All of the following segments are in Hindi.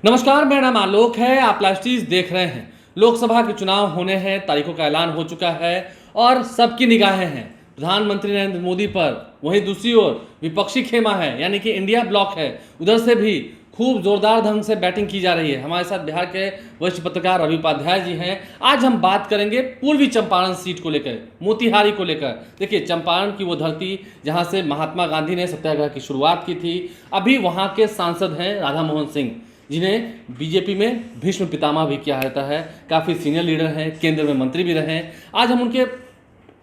नमस्कार, मेरा नाम आलोक है। आप लाइव देख रहे हैं। लोकसभा के चुनाव होने हैं, तारीखों का ऐलान हो चुका है और सबकी निगाहें हैं प्रधानमंत्री नरेंद्र मोदी पर। वहीं दूसरी ओर विपक्षी खेमा है, यानी कि इंडिया ब्लॉक है, उधर से भी खूब जोरदार ढंग से बैटिंग की जा रही है। हमारे साथ बिहार के वरिष्ठ पत्रकार रवि उपाध्याय जी हैं। आज हम बात करेंगे पूर्वी चंपारण सीट को लेकर, मोतिहारी को लेकर। देखिए, चंपारण की वो धरती जहां से महात्मा गांधी ने सत्याग्रह की शुरुआत की थी। अभी वहां के सांसद हैं राधा मोहन सिंह, जिन्हें बीजेपी में भीष्म पितामह भी किया जाता है। काफ़ी सीनियर लीडर हैं, केंद्र में मंत्री भी रहे हैं। आज हम उनके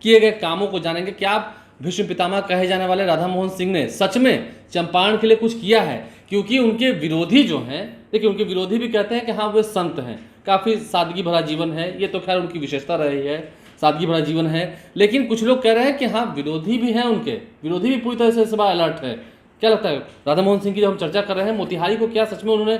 किए गए कामों को जानेंगे। क्या भीष्म पितामह कहे जाने वाले राधा मोहन सिंह ने सच में चंपारण के लिए कुछ किया है? क्योंकि उनके विरोधी जो हैं, देखिए, उनके विरोधी भी कहते हैं कि हाँ, वे संत हैं, काफ़ी सादगी भरा जीवन है। ये तो खैर उनकी विशेषता रही है, सादगी भरा जीवन है। लेकिन कुछ लोग कह रहे हैं कि हाँ, विरोधी भी हैं, उनके विरोधी भी पूरी तरह से इस बार अलर्ट है। क्या लगता है राधा मोहन सिंह की जब हम चर्चा कर रहे हैं, मोतिहारी को क्या सच में उन्होंने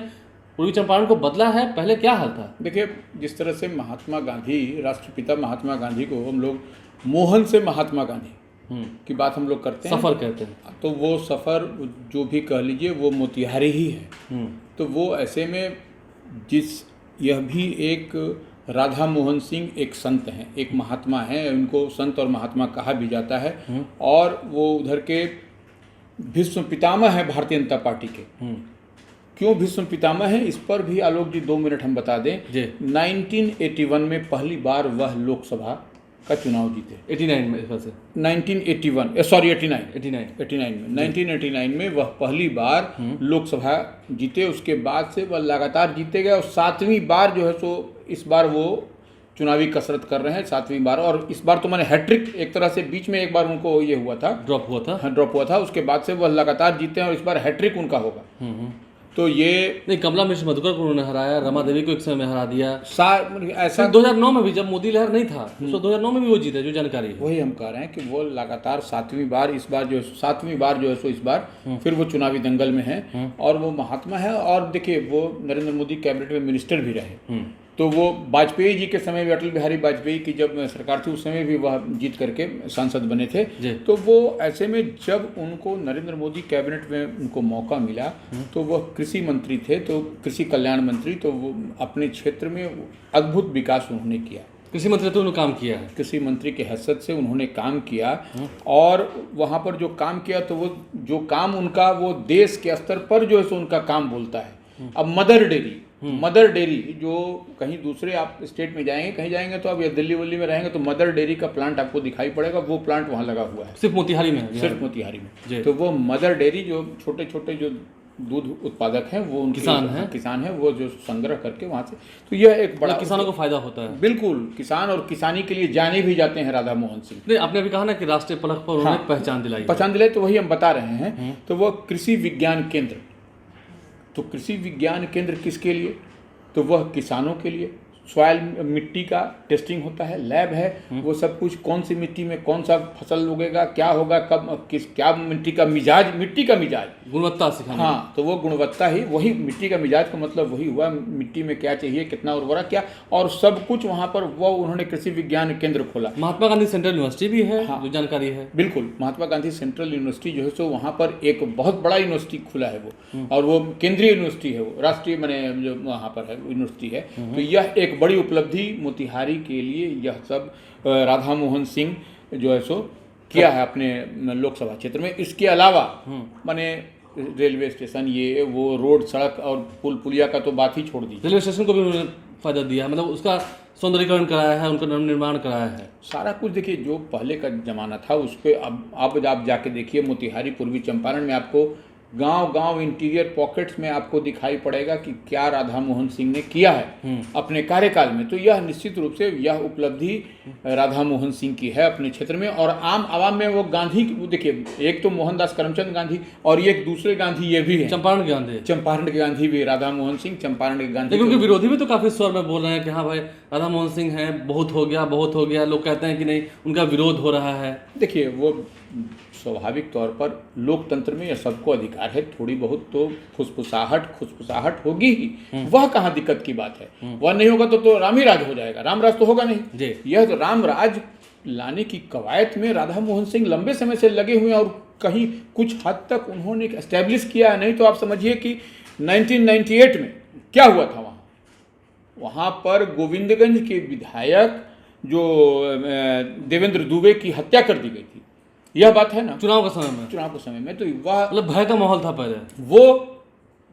पूर्वी चंपारण को बदला है? पहले क्या हाल था? देखिए, जिस तरह से महात्मा गांधी, राष्ट्रपिता महात्मा गांधी को हम लोग मोहन से महात्मा गांधी की बात हम लोग करते हैं, सफ़र कहते हैं, तो वो सफ़र जो भी कह लीजिए वो मोतिहारी ही है। तो वो ऐसे में यह भी एक राधा मोहन सिंह एक संत हैं, एक महात्मा हैं, उनको संत और महात्मा कहा भी जाता है। और वो उधर के भीष्म पितामह है भारतीय जनता पार्टी के। क्यों भीष्म पितामह है, इस पर भी आलोक जी 2 मिनट हम बता दें। 1981 में पहली बार वह लोकसभा का चुनाव जीते। 89 में से 1981 सॉरी 89 में 1989 में वह पहली बार लोकसभा जीते। उसके बाद से वह लगातार जीते गए और 7वीं बार जो है सो इस बार वो चुनावी कसरत कर रहे हैं, 7वीं बार। और इस बार तो मैंने हैट्रिक, एक तरह से बीच में एक बार उनको ये हुआ था, ड्रॉप हुआ था। उसके बाद से वह लगातार जीते हैं और इस बार हैट्रिक उनका होगा। तो ये नहीं, कमला मिश्र मधुकर को उन्होंने हराया, रमा देवी को एक समय में हरा दिया। ऐसा 2009 में भी जब मोदी लहर नहीं था, तो 2009 में भी वो जीते, जो जानकारी है। वही हम कह रहे हैं कि वो लगातार 7वीं बार इस बार जो 7वीं बार जो है सो इस बार फिर वो चुनावी दंगल में है। और वो महात्मा है। और देखिए, वो नरेंद्र मोदी कैबिनेट में मिनिस्टर भी रहे। तो वो वाजपेयी जी के समय भी, अटल बिहारी वाजपेयी की जब सरकार थी उस समय भी वह जीत करके सांसद बने थे। तो वो ऐसे में जब उनको नरेंद्र मोदी कैबिनेट में उनको मौका मिला तो वह कृषि मंत्री थे, तो कृषि कल्याण मंत्री। तो वो अपने क्षेत्र में अद्भुत विकास उन्होंने किया। कृषि मंत्री तो उन्होंने काम किया है, कृषि मंत्री के हैसियत से उन्होंने काम किया। और वहाँ पर जो काम किया, तो वो जो काम उनका वो देश के स्तर पर जो है सो उनका काम बोलता है। अब मदर डेयरी जो कहीं दूसरे आप स्टेट में जाएंगे, कहीं जाएंगे तो अब या दिल्ली वल्ली में रहेंगे तो मदर डेयरी का प्लांट आपको दिखाई पड़ेगा। वो प्लांट वहाँ लगा हुआ है, सिर्फ मोतिहारी में, सिर्फ मोतिहारी में। तो वो मदर डेयरी जो छोटे छोटे जो दूध उत्पादक हैं, वो किसान हैं, वो जो संग्रह करके वहाँ से, तो यह एक बड़ा किसानों को फायदा होता है। बिल्कुल, किसान और किसानी के लिए जाने भी जाते हैं राधा मोहन सिंह। नहीं, आपने भी कहा ना कि राष्ट्रीय पलक पर उन्होंने पहचान दिलाई, तो वही हम बता रहे हैं। तो वो कृषि विज्ञान केंद्र, तो कृषि विज्ञान केंद्र किसके लिए? तो वह किसानों के लिए। सॉइल, मिट्टी का टेस्टिंग होता है, लैब है, वो सब कुछ, कौन सी मिट्टी में कौन सा फसल उगेगा, क्या होगा, कब क्या मिट्टी का मिजाज, गुणवत्ता सिखाना। हाँ, तो वो गुणवत्ता ही, वही मिट्टी का मिजाज का मतलब वही हुआ, मिट्टी में क्या चाहिए, कितना उर्वरक, क्या, और सब कुछ वहाँ पर वो उन्होंने कृषि विज्ञान केंद्र खोला। महात्मा गांधी सेंट्रल यूनिवर्सिटी भी है, जो जानकारी है। बिल्कुल, महात्मा गांधी सेंट्रल यूनिवर्सिटी जो है सो वहाँ पर एक बहुत बड़ा यूनिवर्सिटी खुला है वो, और वो केंद्रीय यूनिवर्सिटी है, वो राष्ट्रीय मैंने जो वहाँ पर है यूनिवर्सिटी है। तो यह एक बड़ी उपलब्धि मोतिहारी के लिए, यह सब राधा मोहन सिंह जो है सो किया है अपने लोकसभा क्षेत्र में। इसके अलावा माने रेलवे स्टेशन, ये वो रोड, सड़क और पुल पुलिया का तो बात ही छोड़ दी। रेलवे स्टेशन को भी उन्होंने फायदा दिया, मतलब उसका सौंदर्यीकरण कराया है, उनका निर्माण कराया है, सारा कुछ। देखिए, जो पहले का जमाना था उस पर अब आप जाके देखिए, मोतिहारी पूर्वी चंपारण में आपको गांव इंटीरियर पॉकेट्स में आपको दिखाई पड़ेगा कि क्या राधा मोहन सिंह ने किया है अपने कार्यकाल में। तो यह निश्चित रूप से यह उपलब्धि राधा मोहन सिंह की है अपने क्षेत्र में। और आम आवाम में वो गांधी, देखिए, एक तो मोहनदास करमचंद गांधी और एक दूसरे गांधी ये भी है, चंपारण के गांधी भी, राधा मोहन सिंह चंपारण के गांधी। लेकिन उनके विरोधी भी तो काफी स्वर में बोल रहे हैं कि हाँ भाई, राधा मोहन सिंह है, बहुत हो गया। लोग कहते हैं कि नहीं, उनका विरोध हो रहा है। देखिए, वो स्वाभाविक तौर पर लोकतंत्र में यह सबको अधिकार है, थोड़ी बहुत तो खुसफुसाहट होगी ही। वह कहाँ दिक्कत की बात है? वह नहीं होगा तो राम ही राज हो जाएगा। राम राज तो होगा नहीं। यह तो राम राज लाने की कवायद में राधा मोहन सिंह लंबे समय से लगे हुए हैं और कहीं कुछ हद तक उन्होंने एस्टैब्लिश किया है। नहीं तो आप समझिए कि 1998 में क्या हुआ था वहाँ पर गोविंदगंज के विधायक जो देवेंद्र दुबे की हत्या कर दी गई थी, यह बात है ना, चुनाव के समय में, चुनाव के समय में। तो वह मतलब भय का माहौल था पहले। वो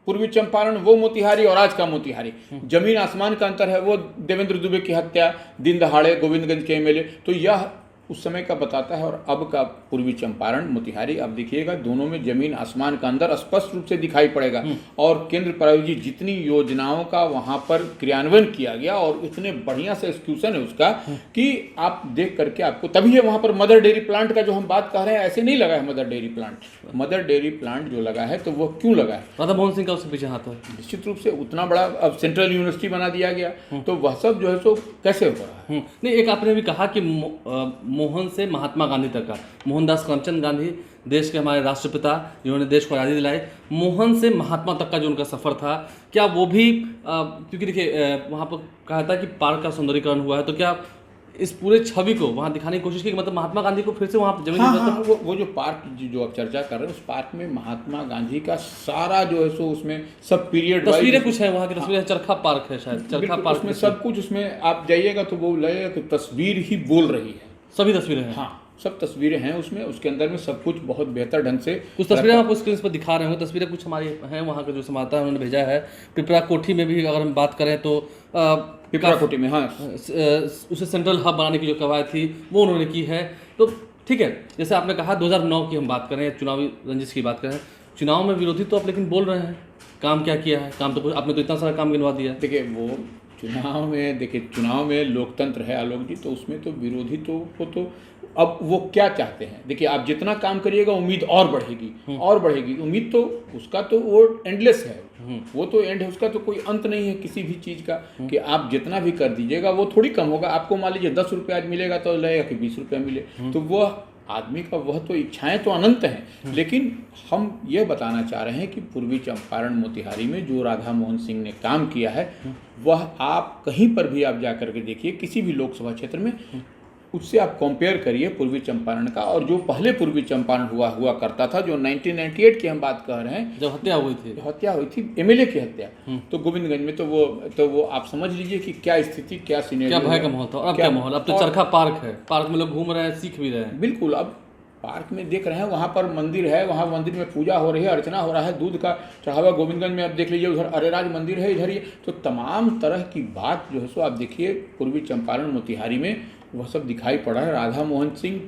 पूर्वी चंपारण, वो मोतिहारी और आज का मोतिहारी, जमीन आसमान का अंतर है। वो देवेंद्र दुबे की हत्या दिन दहाड़े, गोविंदगंज के एमएलए, तो यह उस समय का बताता है। और अब का पूर्वी चंपारण मोतिहारी, अब देखिएगा दोनों में जमीन आसमान का अंदर स्पष्ट रूप से दिखाई पड़ेगा। और केंद्र प्रायोजित जितनी योजनाओं का वहां पर क्रियान्वयन किया गया और इतने बढ़िया से एक्सक्यूशन है उसका कि आप देख करके आपको, तभी है वहां पर मदर डेयरी प्लांट का जो हम बात कर रहे हैं, ऐसे नहीं लगा है mother dairy plant. Mother dairy plant जो लगा है तो वो क्यों लगा है? राधा मोहन सिंह का उसके पीछे हाथ है। निश्चित रूप से उतना बड़ा अब सेंट्रल यूनिवर्सिटी बना दिया गया, तो वह सब जो है सो कैसे हो रहा है? नहीं, एक आपने भी कहा कि मोहन से महात्मा गांधी तक का, मोहनदास करमचंद गांधी देश के हमारे राष्ट्रपिता जिन्होंने देश को आज़ादी दिलाई, मोहन से महात्मा तक का जो उनका सफ़र था, क्या वो भी क्योंकि देखिए वहाँ पर कहा था कि पार्क का सौंदर्यीकरण हुआ है, तो क्या इस पूरे छवि को वहाँ दिखाने की कोशिश की कि मतलब महात्मा गांधी को फिर से वहाँ जमीन वो जो पार्क जो आप चर्चा कर रहे हैं, उस पार्क में महात्मा गांधी का सारा जो है सो उसमें सब पीरियड तस्वीरें कुछ है, वहाँ की तस्वीरें, चरखा पार्क है शायद, चरखा पार्क उसमें सब कुछ, उसमें आप जाइएगा तो वो लगेगा कि तस्वीर ही बोल रही है। सभी तस्वीरें हैं, हाँ सब तस्वीरें हैं उसमें, उसके अंदर में सब कुछ बहुत बेहतर ढंग से। कुछ तस्वीरें आपको स्क्रीन पर दिखा रहे होंगे, तस्वीरें कुछ हमारी हैं वहाँ के जो संवाददाता उन्होंने भेजा है। पिपरा कोठी में भी अगर हम बात करें तो पिपरा कोठी में, हाँ, उसे सेंट्रल हब बनाने की जो कवायद थी वो उन्होंने की है। तो ठीक है, जैसे आपने कहा 2009 की हम बात करें, चुनावी रंजिश की बात करें, चुनाव में विरोधी तो आप लेकिन बोल रहे हैं, काम क्या किया है? काम तो कुछ, आपने तो इतना सारा काम गिनवा दिया। देखिए वो चुनाव में, देखिए चुनाव में लोकतंत्र है आलोक जी, तो उसमें तो विरोधी तो अब वो क्या चाहते हैं, देखिए आप जितना काम करिएगा उम्मीद और बढ़ेगी और बढ़ेगी। उम्मीद तो उसका तो वो एंडलेस है, वो तो एंड है, उसका तो कोई अंत नहीं है किसी भी चीज़ का, कि आप जितना भी कर दीजिएगा वो थोड़ी कम होगा। आपको मान लीजिए 10 रुपये आज मिलेगा तो लगेगा कि 20 रुपये मिले, तो वह आदमी का वह तो इच्छाएं तो अनंत हैं। लेकिन हम ये बताना चाह रहे हैं कि पूर्वी चंपारण मोतिहारी में जो राधा मोहन सिंह ने काम किया है, वह आप कहीं पर भी आप जा करके देखिए, किसी भी लोकसभा क्षेत्र में, उससे आप कंपेयर करिए पूर्वी चंपारण का और जो पहले पूर्वी चंपारण हुआ करता था, जो 1998 की हम बात कर रहे हैं, जब हत्या हुई थी एमएलए की हत्या, तो गोविंदगंज में तो वो आप समझ लीजिए कि क्या स्थिति, क्या सिनेरियो, क्या भय का माहौल था। और अब क्या माहौल? अब तो चरखा पार्क है, पार्क में लोग घूम रहे हैं, सीख भी रहे हैं। बिल्कुल, अब पार्क में देख रहे हैं, वहाँ पर मंदिर है, वहाँ मंदिर में पूजा हो रही है, अर्चना हो रहा है, दूध का चढ़ावा। गोविंदगंज में आप देख लीजिए, उधर अरेराज मंदिर है, इधर ये, तो तमाम तरह की बात जो है सो आप देखिए पूर्वी चंपारण मोतिहारी में वह सब दिखाई पड़ा है। राधा मोहन सिंह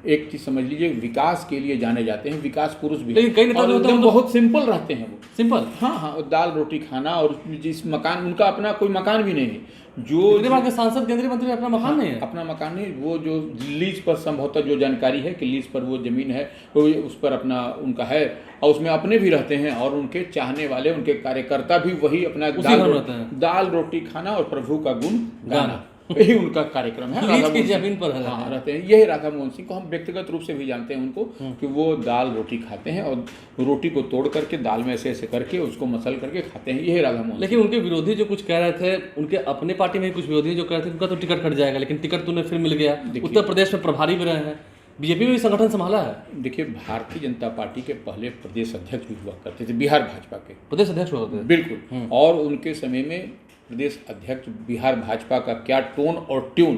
एक चीज समझ लीजिए, विकास के लिए जाने जाते हैं, विकास पुरुष भी, लेकिन कई नेता और एकदम बहुत सिंपल रहते हैं, वो सिंपल, हाँ, दाल रोटी खाना, और जिस मकान, उनका अपना कोई मकान भी नहीं है, जो के सांसद केंद्रीय मंत्री अपना मकान नहीं है, अपना मकान नहीं, वो जो लीज पर संभवतः जो जानकारी है कि लीज पर वो जमीन है, वो उस पर अपना उनका है, और उसमें अपने भी रहते हैं, और उनके चाहने वाले, उनके कार्यकर्ता भी वही अपना दाल रोटी खाना और प्रभु का गुण गाना, यही उनका कार्यक्रम है। लीज की जमीन पर रहते हैं। यही राधा मोहन सिंह को हम व्यक्तिगत रूप से भी जानते हैं उनको, कि वो दाल रोटी खाते हैं और रोटी को तोड़ करके दाल में ऐसे ऐसे करके उसको मसल करके खाते हैं, यही राधा मोहन। लेकिन उनके विरोधी जो कुछ कह रहे थे, उनके अपने पार्टी में कुछ विरोधी जो कह रहे थे उनका तो टिकट कट जाएगा, लेकिन टिकट तो उन्हें फिर मिल गया। उत्तर प्रदेश में प्रभारी भी रहे हैं, बीजेपी में भी संगठन संभाला है। देखिए भारतीय जनता पार्टी के पहले प्रदेश अध्यक्ष भी हुआ करते थे, बिहार भाजपा के प्रदेश अध्यक्ष हुआ करते थे, बिल्कुल। और उनके समय में प्रदेश अध्यक्ष बिहार भाजपा का क्या टोन और ट्यून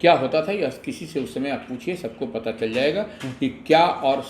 क्या होता था, यह किसी से उस समय आप पूछिए, सबको पता चल जाएगा कि क्या, और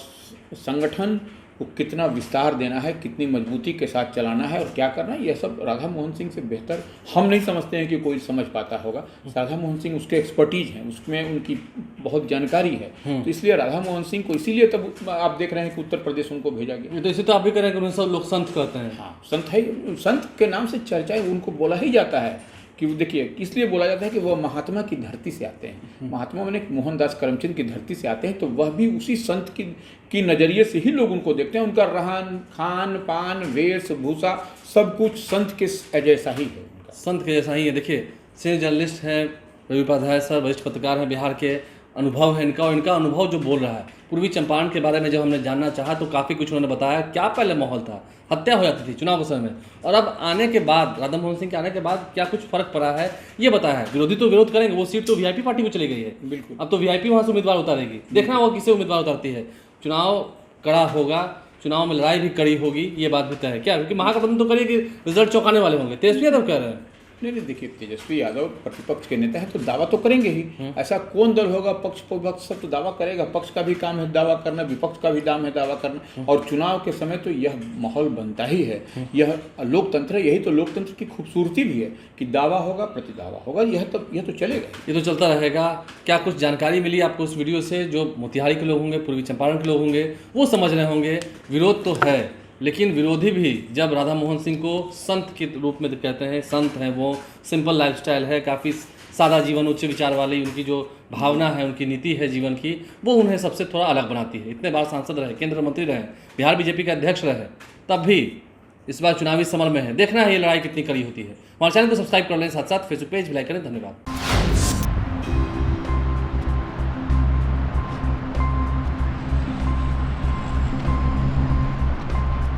संगठन को कितना विस्तार देना है, कितनी मजबूती के साथ चलाना है और क्या करना है, यह सब राधा मोहन सिंह से बेहतर हम नहीं समझते हैं कि कोई समझ पाता होगा। राधा मोहन सिंह उसके एक्सपर्टीज हैं, उसमें उनकी बहुत जानकारी है, तो इसलिए राधा मोहन सिंह को, इसीलिए तब आप देख रहे हैं कि उत्तर प्रदेश उनको भेजा गया। तो इसे तो आप भी कह रहे हैं कि उन्हें सब लोग संत कहते हैं। हाँ, संत है, संत के नाम से चर्चा उनको बोला ही जाता है, कि देखिए इसलिए बोला जाता है कि वह महात्मा की धरती से आते हैं। महात्मा मैंने मोहनदास करमचंद की धरती से आते हैं, तो वह भी उसी संत की नज़रिए से ही लोग उनको देखते हैं। उनका रहन खान पान वेशभूषा सब कुछ संत के जैसा ही है, संत के जैसा ही है। देखिए सीनियर जर्नलिस्ट हैं रवि उपाध्याय सर, वरिष्ठ पत्रकार हैं बिहार के, अनुभव है इनका, और इनका अनुभव जो बोल रहा है पूर्वी चंपारण के बारे में जब हमने जानना चाहा तो काफ़ी कुछ उन्होंने बताया। क्या पहले माहौल था, हत्या हो जाती थी चुनाव के समय में, और अब आने के बाद, राधा मोहन सिंह के आने के बाद क्या कुछ फर्क पड़ा है ये बताया है। विरोधी तो विरोध करेंगे, वो सीट तो वीआईपी पार्टी में चली गई है, बिल्कुल। अब तो वीआईपी वहाँ से उम्मीदवार उतारेगी, देखना वो किसे उम्मीदवार उतारती है। चुनाव कड़ा होगा, चुनाव में लड़ाई भी कड़ी होगी, ये बात भी तय है क्या? क्योंकि महागठबंधन तो करिए कि रिजल्ट चौंकाने वाले होंगे, तेजस्वी यादव कह रहे हैं। नहीं, देखिए, तेजस्वी यादव प्रतिपक्ष के नेता है तो दावा तो करेंगे ही। ऐसा कौन दल होगा, पक्ष विपक्ष सब तो दावा करेगा। पक्ष का भी काम है दावा करना, विपक्ष का भी काम है दावा करना, और चुनाव के समय तो यह माहौल बनता ही है। यह लोकतंत्र है, यही तो लोकतंत्र की खूबसूरती भी है कि दावा होगा, प्रति दावा होगा। यह तो चलेगा, ये तो चलता रहेगा। क्या कुछ जानकारी मिली आपको उस वीडियो से? जो मोतिहारी के लोग होंगे, पूर्वी चंपारण के लोग होंगे, वो समझ रहे होंगे विरोध तो है, लेकिन विरोधी भी जब राधा मोहन सिंह को संत के रूप में कहते हैं, संत हैं वो, सिंपल लाइफस्टाइल है, काफ़ी सादा जीवन, उच्च विचार वाली उनकी जो भावना है, उनकी नीति है जीवन की, वो उन्हें सबसे थोड़ा अलग बनाती है। इतने बार सांसद रहे, केंद्रीय मंत्री रहे, बिहार बीजेपी के अध्यक्ष रहे, तब भी इस बार चुनावी समर में है। देखना है ये लड़ाई कितनी कड़ी होती है। हमारे चैनल को सब्सक्राइब कर लें, साथ साथ फेसबुक पेज भी लाइक करें। धन्यवाद।